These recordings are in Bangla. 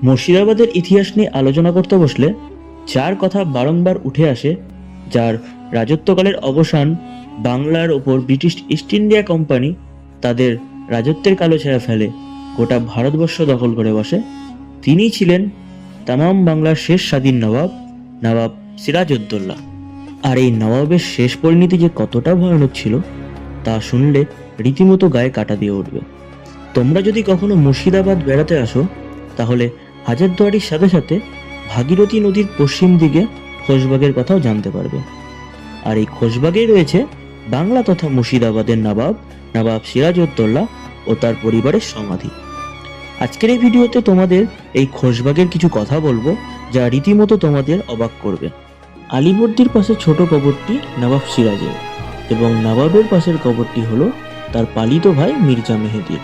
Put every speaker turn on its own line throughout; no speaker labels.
মুর্শিদাবাদের ইতিহাস নিয়ে আলোচনা করতে বসলে যার কথা বারংবার উঠে আসে, যার রাজত্বকালের অবসান বাংলার ওপর ব্রিটিশ ইস্ট ইন্ডিয়া কোম্পানি তাদের রাজত্বের কালো ছায়া ফেলে গোটা ভারতবর্ষ দখল করে বসে, তিনিই ছিলেন তামাম বাংলার শেষ স্বাধীন নবাব, নবাব সিরাজউদ্দৌলা। আর এই নবাবের শেষ পরিণতি যে কতটা ভয়ানক ছিল তা শুনলে রীতিমতো গায়ে কাঁটা দিয়ে উঠবে। তোমরা যদি কখনো মুর্শিদাবাদ বেড়াতে আসো তাহলে হাজারদুয়ারির সাথে সাথে ভাগীরথী নদীর পশ্চিম দিকে খোশবাগের কথাও জানতে পারবে। আর এই খোশবাগেই রয়েছে বাংলা তথা মুর্শিদাবাদের নবাব, নবাব সিরাজউদ্দৌলা ও তার পরিবারের সমাধি। আজকের এই ভিডিওতে তোমাদের এই খোশবাগের কিছু কথা বলবো যা রীতিমতো তোমাদের অবাক করবে। আলীবর্দীর পাশে ছোট কবরটি নবাব সিরাজের এবং নবাবের পাশের কবরটি হলো তার পালিত ভাই মির্জা মেহেদির।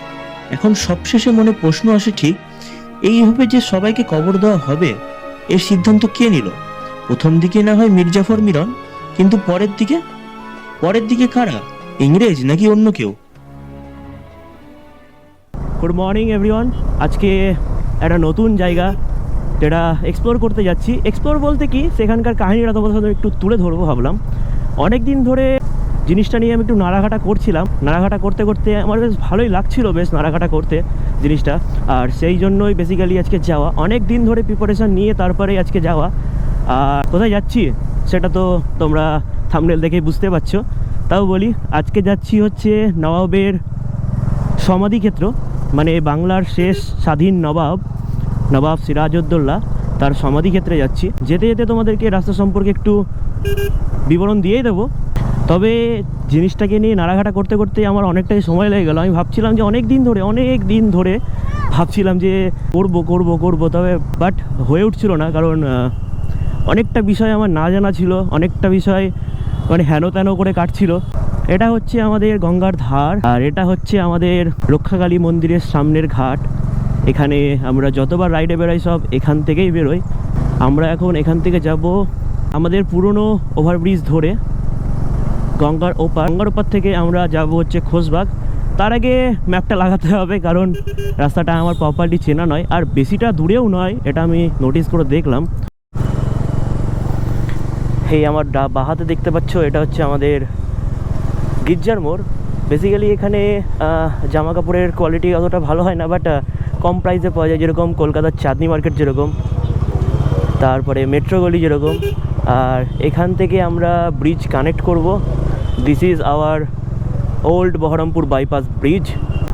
এখন সবশেষে মনে প্রশ্ন আসে, ঠিক এইভাবে যে সবাইকে কবর দেওয়া হবে এর সিদ্ধান্ত কে নিল? প্রথম দিকে না হয় মির্জাফর মিরন, কিন্তু পরের দিকে কারা? ইংরেজ নাকি অন্য কেউ?
Good morning everyone. আজকে একটা নতুন জায়গা যেটা এক্সপ্লোর করতে যাচ্ছি। এক্সপ্লোর বলতে কি, সেখানকার কাহিনিটা তোমাদের সাথে একটু তুলে ধরবো ভাবলাম। অনেক দিন ধরে জিনিসটা নিয়ে আমি একটু নাড়াঘাটা করছিলাম। নাড়াঘাটা করতে করতে আমার বেশ ভালোই লাগছিল, বেশ নাড়াঘাটা করতে জিনিসটা। আর সেই জন্যই বেসিক্যালি আজকে যাওয়া, অনেক দিন ধরে প্রিপারেশান নিয়ে তারপরে আজকে যাওয়া। আর কোথায় যাচ্ছি সেটা তো তোমরা থাম্বনেল দেখেই বুঝতে পারছো। তাও বলি, আজকে যাচ্ছি হচ্ছে নবাবের সমাধিক্ষেত্র, মানে বাংলার শেষ স্বাধীন নবাব, নবাব সিরাজউদ্দৌলা, তার সমাধিক্ষেত্রে যাচ্ছি। যেতে যেতে তোমাদেরকে রাস্তা সম্পর্কে একটু বিবরণ দিয়েই দেবো। তবে জিনিসটাকে নিয়ে নাড়াঘাটা করতে করতে আমার অনেকটাই সময় লেগে গেলো। আমি ভাবছিলাম যে অনেক দিন ধরে ভাবছিলাম যে করবো, তবে বাট হয়ে উঠছিল না, কারণ অনেকটা বিষয় আমার না জানা ছিল, অনেকটা বিষয় মানে হেন তেন করে কাটছিল। এটা হচ্ছে আমাদের গঙ্গার ধার, আর এটা হচ্ছে আমাদের রক্ষাকালী মন্দিরের সামনের ঘাট। এখানে আমরা যতবার রাইডে বেরোই সব এখান থেকেই বেরোই। আমরা এখন এখান থেকে যাব আমাদের পুরনো ওভারব্রিজ ধরে গঙ্গার ওপার থেকে আমরা যাব হচ্ছে খোশবাগ। তার আগে ম্যাপটা লাগাতে হবে, কারণ রাস্তাটা আমার প্রপারলি চেনা নয়, আর বেশিটা দূরেও নয়, এটা আমি নোটিস করে দেখলাম। এই আমার বাহাতে দেখতে পাচ্ছ, এটা হচ্ছে আমাদের গির্জার মোড়। বেসিক্যালি এখানে জামা কাপড়ের কোয়ালিটি অতটা ভালো হয় না, বাট কম প্রাইসে পাওয়া যায়, যেরকম কলকাতার চাঁদনি মার্কেট যেরকম, তারপরে মেট্রো গলি যেরকম। আর এখান থেকে আমরা ব্রিজ কানেক্ট করব। This is our old Baharampur bypass bridge.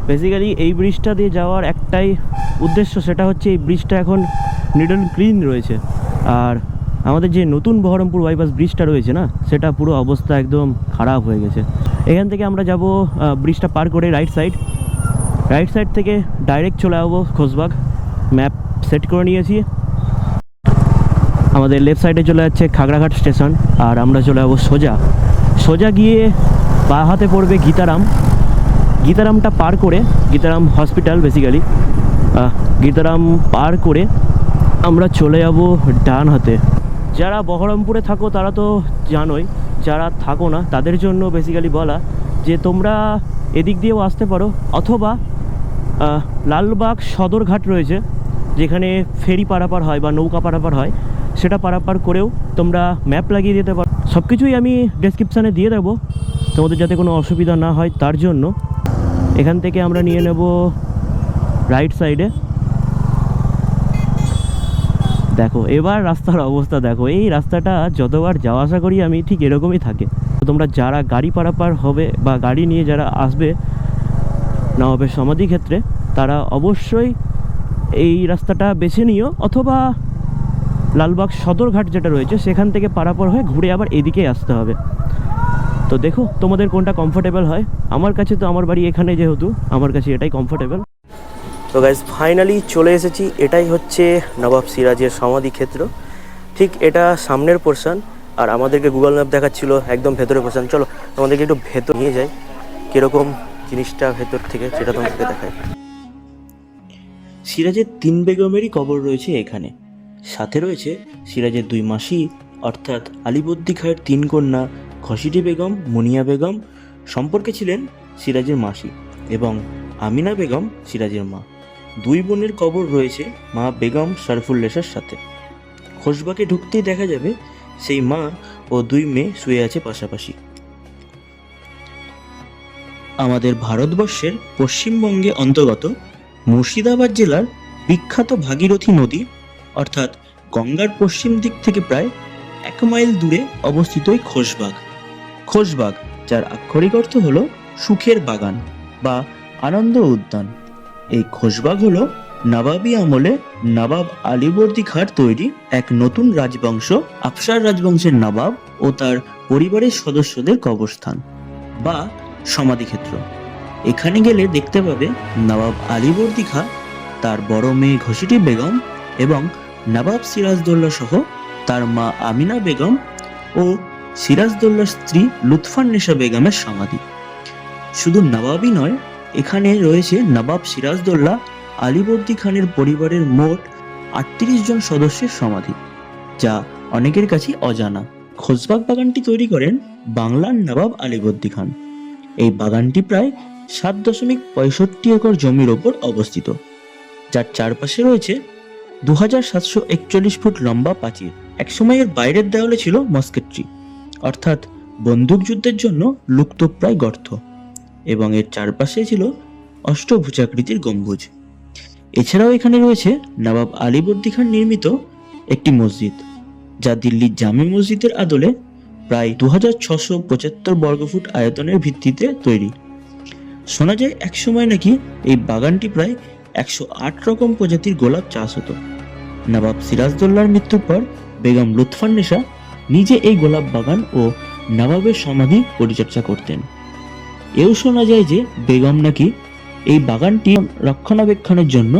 Basically এই ব্রিজটা দিয়ে যাওয়ার একটাই উদ্দেশ্য, সেটা হচ্ছে এই ব্রিজটা এখন নিট অ্যান্ড ক্লিন রয়েছে। আর আমাদের যে নতুন বহরমপুর বাইপাস ব্রিজটা রয়েছে না, সেটা পুরো অবস্থা একদম খারাপ হয়ে গেছে। এখান থেকে আমরা যাব ব্রিজটা পার করে রাইট সাইড থেকে ডাইরেক্ট চলে যাবো খোশবাগ। ম্যাপ সেট করে নিয়েছি। আমাদের লেফট সাইডে চলে যাচ্ছে খাগড়াঘাট স্টেশন, আর আমরা চলে যাবো সোজা গিয়ে বাঁ হাতে পড়বে গীতারামটা পার করে, গীতারাম হসপিটাল বেসিক্যালি, গীতারাম পার করে আমরা চলে যাব ডান হাতে। যারা বহরমপুরে থাকো তারা তো জানোই, যারা থাকো না তাদের জন্য বেসিক্যালি বলা যে তোমরা এদিক দিয়েও আসতে পারো, অথবা লালবাগ সদরঘাট রয়েছে যেখানে ফেরি পারাপার হয় বা নৌকা পারাপার হয়, সেটা পারাপার করেও তোমরা ম্যাপ লাগিয়ে দিতে পারো। সব কিছুই আমি ডেসক্রিপশানে দিয়ে দেবো তোমাদের যাতে কোনো অসুবিধা না হয় তার জন্য। এখান থেকে আমরা নিয়ে নেব রাইট সাইডে। দেখো এবার রাস্তার অবস্থা দেখো, এই রাস্তাটা যতবার যাওয়া আসা করি আমি ঠিক এরকমই থাকে। তো তোমরা যারা গাড়ি পারাপার হবে বা গাড়ি নিয়ে যারা আসবে নবাবের সমাধি ক্ষেত্রে, তারা অবশ্যই এই রাস্তাটা বেছে নিও, অথবা লালবাগ সদরঘাট যেটা রয়েছে সেখান থেকে পারাপার হয়ে ঘুরে আবার এদিকে আসতে হবে। তো দেখো তোমাদের কোনটা কমফোর্টেবল হয়। আমার কাছে তো আমার বাড়ি এখানে, যেহেতু আমার কাছে এটাই কমফোর্টেবল। তো গাইজ ফাইনালি চলে এসেছি। এটাই হচ্ছে নবাব সিরাজের সমাধিক্ষেত্র। ঠিক এটা সামনের পোর্শন, আর আমাদেরকে গুগল ম্যাপ দেখাচ্ছিল একদম ভেতরের পোর্শন। চলো তোমাদেরকে একটু ভেতর নিয়ে যাই, কীরকম জিনিসটা ভেতর থেকে সেটা তোমাদেরকে দেখায়।
সিরাজের 3 বেগমেরই কবর রয়েছে এখানে। সাথে রয়েছে সিরাজের 2 মাসি, অর্থাৎ আলীবর্দী খাঁয়ের 3 কন্যা খসিটি বেগম, মুনিয়া বেগম সম্পর্কে ছিলেন সিরাজের মাসি, এবং আমিনা বেগম সিরাজের মা। দুই বোনের কবর রয়েছে মা বেগম শরফুন্নেসার সাথে। খোশবাগে ঢুকতেই দেখা যাবে সেই মা ও দুই মেয়ে শুয়ে আছে পাশাপাশি। আমাদের ভারতবর্ষের পশ্চিমবঙ্গে অন্তর্গত মুর্শিদাবাদ জেলার বিখ্যাত ভাগীরথী নদী অর্থাৎ গঙ্গার পশ্চিম দিক থেকে প্রায় 1 মাইল দূরে অবস্থিত এই খোশবাগ। খোশবাগ, যার আক্ষরিক অর্থ হলো সুখের বাগান বা আনন্দ উদ্যান। এই খোশবাগ হলো নবাবী আমলে নবাব আলীবর্দী খাঁর তৈরি এক নতুন রাজবংশ আফশার রাজবংশের নবাব ও তার পরিবারের সদস্যদের কবরস্থান বা সমাধিক্ষেত্র। এখানে গেলে দেখতে পাবে নবাব আলীবর্দী খাঁ, তার বড় মেয়ে ঘসিটি বেগম এবং নবাব সিরাজদৌল্লা সহ তার মা আমিনা বেগম ও সিরাজদৌল্লার স্ত্রী লুৎফান্নেসা বেগমের সমাধি। শুধু নবাবই নয়, এখানে রয়েছে নবাব সিরাজদৌল্লা আলীবর্দী খানের পরিবারের মোট 38 জন সদস্যের সমাধি, যা অনেকের কাছে অজানা। খোশবাগ বাগানটি তৈরি করেন বাংলার নবাব আলীবর্দী খান। এই বাগানটি প্রায় 7.65 একর জমির ওপর অবস্থিত, যার চারপাশে রয়েছে 2741 ফুট লম্বা প্রাচীর। একসময় এর বাইরের দেওয়ালে ছিল মস্কেট্রি অর্থাৎ বন্দুকযুদ্ধের জন্য লুপ্তপ্রায় গর্ত, এবং এর চারপাশে ছিল অষ্টভুজাকৃতির গম্বুজ। এছাড়াও এখানে রয়েছে নবাব আলীবর্দী খান নির্মিত একটি মসজিদ, যা দিল্লির জামে মসজিদের আদলে প্রায় 2675 বর্গফুট আয়তনের ভিত্তিতে তৈরি। শোনা যায় একসময় নাকি এই বাগানটি প্রায় 108 রকম প্রজাতির গোলাপ চাষ হতো। নবাব সিরাজদৌল্লার মৃত্যুর পর বেগম লুৎফান্নেসা নিজে এই গোলাপ বাগান ও নবাবের সমাধি পরিচর্যা করতেন। এও শোনা যায় যে বেগম নাকি এই বাগানটি রক্ষণাবেক্ষণের জন্য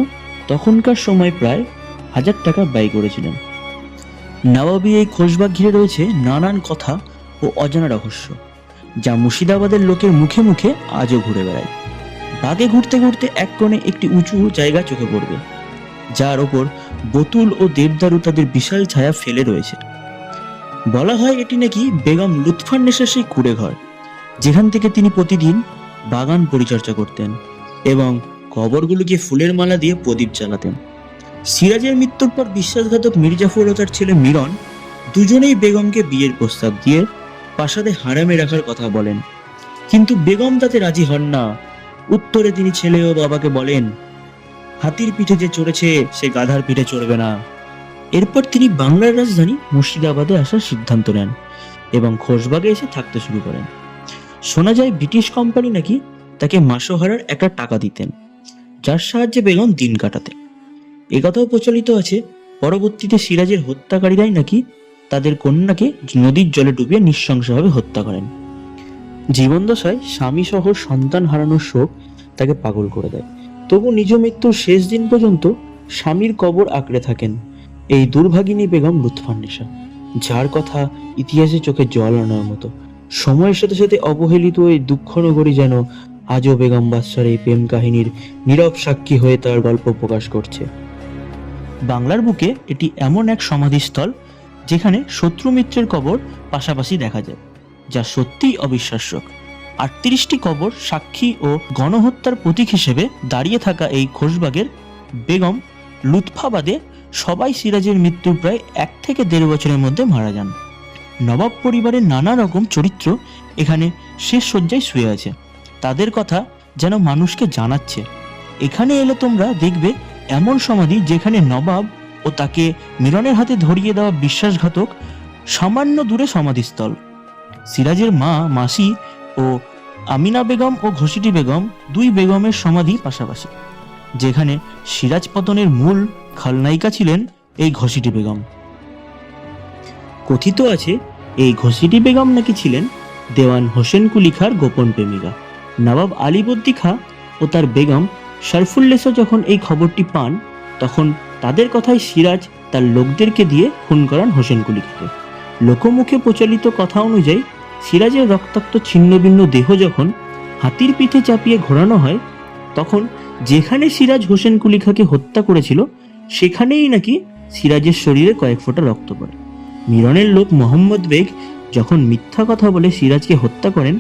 তখনকার সময় প্রায় 1000 টাকা ব্যয় করেছিলেন। নবাবী এই খোশবাগ ঘিরে রয়েছে নানান কথা ও অজানা রহস্য, যা মুর্শিদাবাদের লোকের মুখে মুখে আজও ঘুরে বেড়ায়। বাগে ঘুরতে ঘুরতে এক কোণে একটি উঁচু জায়গা চোখে পড়বে, যার ওপর বতুল ও দেবদারু তাদের বিশাল ছায়া ফেলে রয়েছে। বলা হয় এটি নাকি বেগম লুৎফান্নেসার সেই কুঁড়ে ঘর, যেখান থেকে তিনি প্রতিদিন বাগান পরিচর্যা করতেন এবং কবরগুলোকে ফুলের মালা দিয়ে প্রদীপ জ্বালাতেন। সিরাজের মৃত্যুর পর বিশ্বাসঘাতক মির্জাফর ও তার ছেলে মিরন দুজনেই বেগমকে বিয়ের প্রস্তাব দিয়ে প্রাসাদে হারামে রাখার কথা বলেন, কিন্তু বেগম তাতে রাজি হন না। উত্তরে তিনি ছেলে ও বাবাকে বলেন, হাতির পিঠে যে চড়েছে সে গাধার পিঠে চড়বে না। এরপর তিনি বাংলার রাজধানী মুর্শিদাবাদে আসার সিদ্ধান্ত নেন এবং খোশবাগে এসে থাকতে শুরু করেন। শোনা যায় ব্রিটিশ কোম্পানি নাকি তাকে মাসোহারার একটা টাকা দিতেন, যার সাহায্যে বেগম দিন কাটাতেন। একথাও প্রচলিত আছে পরবর্তীতে সিরাজের হত্যাকারীরাই নাকি তাদের কন্যাকে নদীর জলে ডুবিয়ে নৃশংসভাবে হত্যা করেন। জীবনদশায় স্বামী সহ সন্তান হারানোর শোক তাকে পাগল করে দেয়, তবু নিজ মৃত্যুর শেষ দিন পর্যন্ত স্বামীর কবর আঁকড়ে থাকেন এই দুর্ভাগিনী বেগম লুৎফান্নেসা, যার কথা ইতিহাসে চোখে জল আনার মতো। সময়ের সাথে সাথে অবহেলিত এই দুঃখনগরী যেন আজও বেগম বাদশার এই প্রেম কাহিনীর নীরব সাক্ষী হয়ে তার গল্প প্রকাশ করছে। বাংলার বুকে এটি এমন এক সমাধিস্থল যেখানে শত্রু মিত্রের কবর পাশাপাশি দেখা যায়, যা সত্যিই অবিশ্বাস্য। 38টি কবর সাক্ষী ও গণহত্যার প্রতীক হিসেবে দাঁড়িয়ে থাকা এই খোশবাগের বেগম লুৎফাবাদে সবাই সিরাজের মৃত্যুর প্রায় 1 থেকে 1.5 বছরের মধ্যে মারা যান। নবাব পরিবারের নানা রকম চরিত্র এখানে শেষ শয্যায় শুয়ে আছে, তাদের কথা যেন মানুষকে জানাচ্ছে। এখানে এলে তোমরা দেখবে এমন সমাধি যেখানে নবাব ও তাকে মিরনের হাতে ধরিয়ে দেওয়া বিশ্বাসঘাতক সামান্য দূরে সমাধিস্থল। সিরাজের মা মাসি ও আমিনা বেগম ও ঘসিটি বেগম, দুই বেগমের সমাধি পাশাপাশি, যেখানে সিরাজ পতনের মূল খলনায়িকা ছিলেন এই ঘসিটি বেগম। কথিত আছে এই ঘসিটি বেগম নাকি ছিলেন দেওয়ান হোসেন কুলি খাঁর গোপন প্রেমিকা। নবাব আলীবর্দী খাঁ ও তার বেগম শরফুন্নেসা যখন এই খবরটি পান, তখন তাদের কথায় সিরাজ তার লোকদেরকে দিয়ে খুন করান হোসেন কুলি খাঁকে। লোকমুখে প্রচলিত কথা অনুযায়ী সিরাজের রক্তাক্ত ছিন্নভিন্ন দেহ যখন হাতির পিঠে চাপিয়ে ঘোরানো হয়, তখন যেখানে সিরাজ হোসেন কুলি খাঁকে হত্যা করেছিল সেখানেই নাকি সিরাজের শরীরে কয়েক ফোঁটা রক্ত পড়ে। মিরনের লোক মোহাম্মদ বেগ যখন মিথ্যা কথা বলে সিরাজকে হত্যা করেন,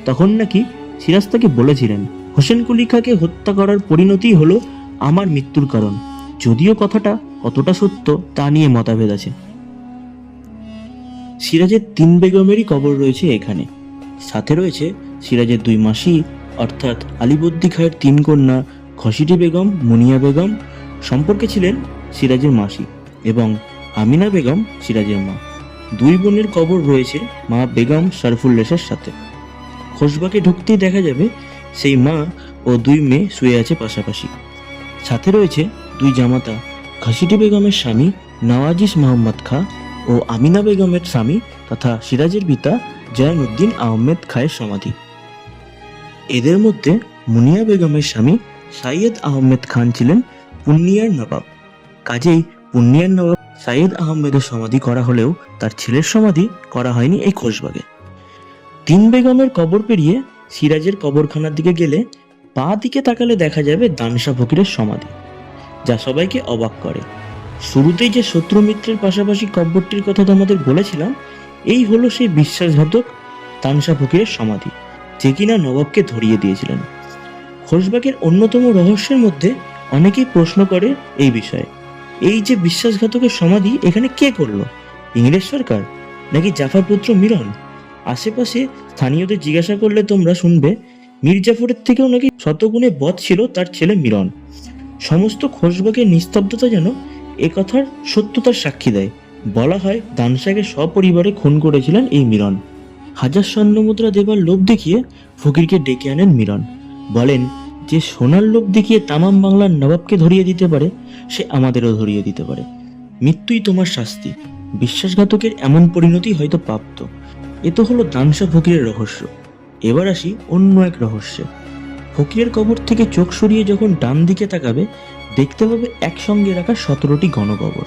তখন নাকি সিরাজ তাকে বলেছিলেন হোসেন কুলি খাঁকে হত্যা করার পরিণতি হলো আমার মৃত্যুর কারণ, যদিও কথাটা কতটা সত্য তা নিয়ে মতভেদ আছে। সিরাজের 3 বেগমেরই কবর রয়েছে এখানে। সাথে রয়েছে সিরাজের 2 মাসি অর্থাৎ আলীবর্দী খাঁয়ের 3 কন্যা খসিটি বেগম, মুনিয়া বেগম সম্পর্কে ছিলেন সিরাজের মাসি, এবং আমিনা বেগম সিরাজের মা। 2 বোনের কবর রয়েছে মা বেগম শরফুল্লেসের সাথে। খোশবাগে ঢুকতেই দেখা যাবে সেই মা ও 2 মেয়ে শুয়ে আছে পাশাপাশি। সাথে রয়েছে 2 জামাতা, খসিটি বেগমের স্বামী নওয়াজিস মোহাম্মদ খাঁ ও আমিনা বেগমের স্বামী তথা সিরাজের পিতা জয়নুদ্দিন আহমেদ খাঁয়ের সমাধি। এদের মধ্যে মুনিয়া বেগমের স্বামী সাইয়েদ আহমেদ খান ছিলেন পূর্ণিয়ার নবাব, কাজেই পূর্ণিয়ার নবাব সাইয়েদ আহমেদের সমাধি করা হলেও তার ছেলের সমাধি করা হয়নি এই খোশবাগে। 3 বেগমের কবর পেরিয়ে সিরাজের কবরখানার দিকে গেলে বাঁ দিকে তাকালে দেখা যাবে দানশা ফকিরের সমাধি, যা সবাইকে অবাক করে। শুরুতেই যে শত্রু মিত্রের পাশাপাশি কব্বরটির কথা তোমাদের বলেছিলাম, এই হলো সেই বিশ্বাসঘাতক দানশা ফকিরের সমাধি, যে কিনা নবাবকে ধরিয়ে দিয়েছিলেন। খোশবাগের অন্যতম রহস্যের মধ্যে অনেকেই প্রশ্ন করে এই বিষয়ে, এই যে বিশ্বাসঘাতকের সমাধি এখানে কে করলো? ইংরেজ সরকার নাকি জাফর পুত্র মিরন? আশেপাশে স্থানীয়দের জিজ্ঞাসা করলে তোমরা শুনবে মীর জাফরের থেকেও নাকি শতগুণে বৎ ছিল তার ছেলে মিরন। সমস্ত খোশবাগের নিস্তব্ধতা যেন একথার সত্যতার সাক্ষী দেয়। বলা হয় দানশাকে সপরিবারে খুন করেছিলেন এই মিরন। 1000 স্বর্ণমুদ্রা দেবার লোভ দেখিয়ে ফকিরকে ডেকে আনেন মিরন। বলেন, যে সোনার লোভ দেখিয়ে তামাম বাংলার নবাবকে ধরিয়ে দিতে পারে, সে আমাদেরও ধরিয়ে দিতে পারে। মৃত্যুই তোমার শাস্তি। বিশ্বাসঘাতকের এমন পরিণতি হয়তো প্রাপ্ত। এ তো হলো দানশা ফকিরের রহস্য। এবার আসি অন্য এক রহস্যে। ফকিরের কবর থেকে চোখ সরিয়ে যখন ডান দিকে তাকাবে, দেখতে পাবে একসঙ্গে রাখা 17টি গণকবর।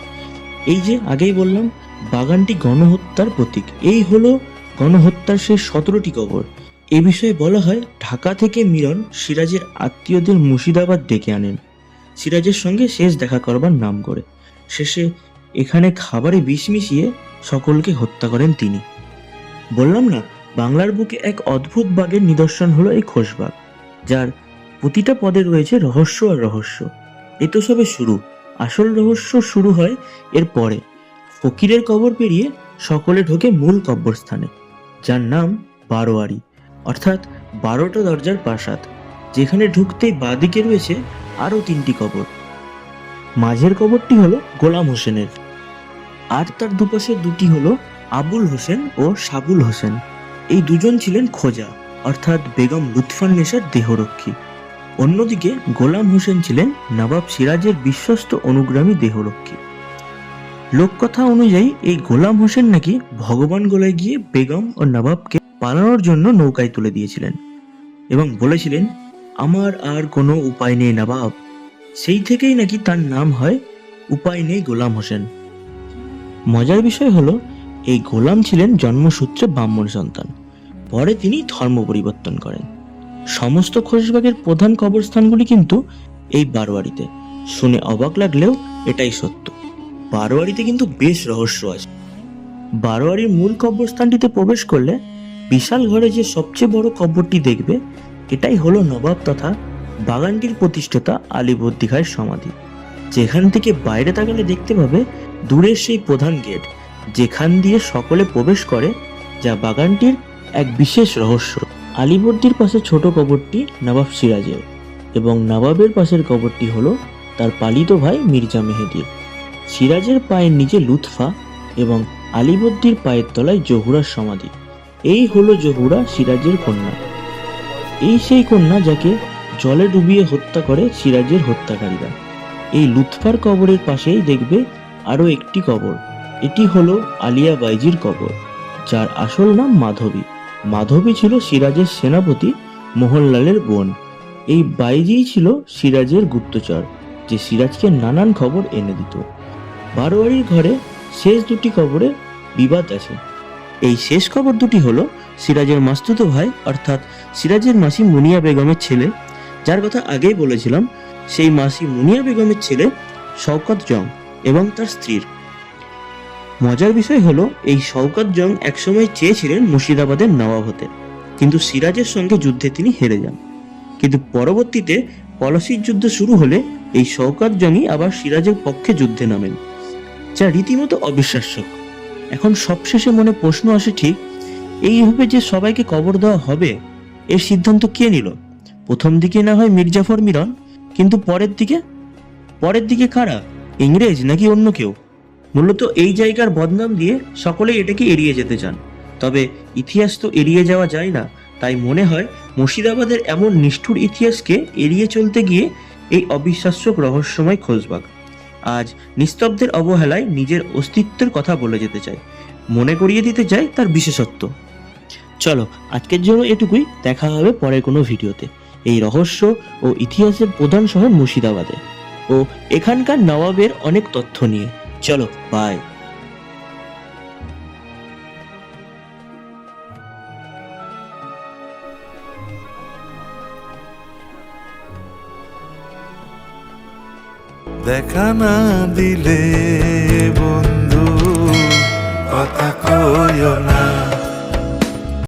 এই যে আগেই বললাম বাগানটি গণহত্যার প্রতীক, এই হলো গণহত্যার সেই 17টি কবর। এ বিষয়ে বলা হয় ঢাকা থেকে মিরন সিরাজের আত্মীয়দের মুর্শিদাবাদ ডেকে আনেন সিরাজের সঙ্গে শেষ দেখা করবার নাম করে। শেষে এখানে খাবারে বিষ মিশিয়ে সকলকে হত্যা করেন তিনি। বললাম না, বাংলার বুকে এক অদ্ভুত বাগের নিদর্শন হলো এই খোশবাগ, যার প্রতিটা পদে রয়েছে রহস্য আর রহস্য। এ তো সবে শুরু, আসল রহস্য শুরু হয় এর পরে। ফকিরের কবর পেরিয়ে সকলে ঢোকে মূল কবরস্থানে, যার নাম বারোয়ারি, অর্থাৎ 12টা দরজার প্রাসাদ, যেখানে ঢুকতেই বাঁদিকে রয়েছে আরো 3টি কবর। মাঝের কবরটি হলো গোলাম হোসেনের, আর তার দুপাশে 2টি হলো আবুল হোসেন ও সাবুল হোসেন। এই দুজন ছিলেন খোজা, অর্থাৎ বেগম লুৎফান্নেসার দেহরক্ষী। অন্যদিকে গোলাম হোসেন ছিলেন নবাব সিরাজের বিশ্বস্ত অনুগ্রামী দেহরক্ষী। লোককথা অনুযায়ী এই গোলাম হোসেন নাকি ভগবান গোলায় গিয়ে বেগম ও নবাবকে পালানোর জন্য নৌকায় তুলে দিয়েছিলেন এবং বলেছিলেন, আমার আর কোনো উপায় নেই নবাব। সেই থেকেই নাকি তার নাম হয় উপায় নেই গোলাম হোসেন। মজার বিষয় হলো এই গোলাম ছিলেন জন্মসূত্রে ব্রাহ্মণ সন্তান, পরে তিনি ধর্ম পরিবর্তন করেন। সমস্ত খোশবাগের প্রধান কবরস্থানগুলি কিন্তু এই বারোয়ারিতে। শুনে অবাক লাগলেও এটাই সত্য। বারোয়ারিতে কিন্তু বেশ রহস্য আছে। বারোয়ারির মূল কবরস্থানটিতে প্রবেশ করলে বিশাল ঘরে যে সবচেয়ে বড় কবরটি দেখবে, এটাই হলো নবাব তথা বাগানটির প্রতিষ্ঠাতা আলীবর্দী খাঁয়ের সমাধি। যেখান থেকে বাইরে তাকালে দেখতে পাবে দূরের সেই প্রধান গেট, যেখান দিয়ে সকলে প্রবেশ করে, যা বাগানটির এক বিশেষ রহস্য। আলীবর্দীর পাশে ছোট কবরটি নবাব সিরাজের, এবং নবাবের পাশের কবরটি হলো তার পালিত ভাই মির্জা মেহেদির। সিরাজের পায়ের নিচে লুৎফা এবং আলীবর্দীর পায়ের তলায় জহুরার সমাধি। এই হলো জহুরা, সিরাজের কন্যা। এই সেই কন্যা যাকে জলে ডুবিয়ে হত্যা করে সিরাজের হত্যাকারীরা। এই লুৎফার কবরের পাশেই দেখবে আরো একটি কবর। এটি হলো আলিয়া বাইজির কবর, যার আসল নাম মাধবী। মাধবী ছিল সিরাজের সেনাপতি মোহনলালের বোন। এই বাইজিই ছিল সিরাজের গুপ্তচর, যে সিরাজকে নানান খবর এনে দিত। বারোয়ারির ঘরে শেষ 2টি কবরে বিবাদ আছে। এই শেষ কবর 2টি হলো সিরাজের মাস্তুতো ভাই অর্থাৎ সিরাজের মাসি মুনিয়া বেগমের ছেলে, যার কথা আগেই বলেছিলাম। সেই মাসি মুনিয়া বেগমের ছেলে শওকত জং এবং তার স্ত্রীর। মজার বিষয় হলো এই শওকত জং একসময় চেয়েছিলেন মুর্শিদাবাদের নবাব হতে, কিন্তু সিরাজের সঙ্গে যুদ্ধে তিনি হেরে যান। কিন্তু পরবর্তীতে পলাশির যুদ্ধ শুরু হলে এই শওকত জংই আবার সিরাজের পক্ষে যুদ্ধে নামেন, যা রীতিমতো অবিশ্বাস্য। এখন সবশেষে মনে প্রশ্ন আসে, ঠিক এইভাবে যে সবাইকে কবর দেওয়া হবে, এর সিদ্ধান্ত কে নিল? প্রথম দিকে না হয় মির্জাফর মিরন, কিন্তু পরের দিকে কারা? ইংরেজ নাকি অন্য কেউ? মূলত এই জায়গার বদনাম দিয়ে সকলেই এটাকে এড়িয়ে যেতে চান। তবে ইতিহাস তো এড়িয়ে যাওয়া যায় না, তাই মনে হয় মুর্শিদাবাদের এমন নিষ্ঠুর ইতিহাসকে এড়িয়ে চলতে গিয়ে এই অবিশ্বাস্য রহস্যময় খোঁজবাক আজ নিস্তব্ধের অবহেলায় নিজের অস্তিত্বের কথা বলে যেতে চায়, মনে করিয়ে দিতে চায় তার বিশেষত্ব। চলো আজকের জন্য এটুকুই, দেখা হবে পরের কোনো ভিডিওতে এই রহস্য ও ইতিহাসের প্রধান শহর মুর্শিদাবাদে ও এখানকার নবাবের অনেক তথ্য নিয়ে। চলো বাই।
দেখা না দিলে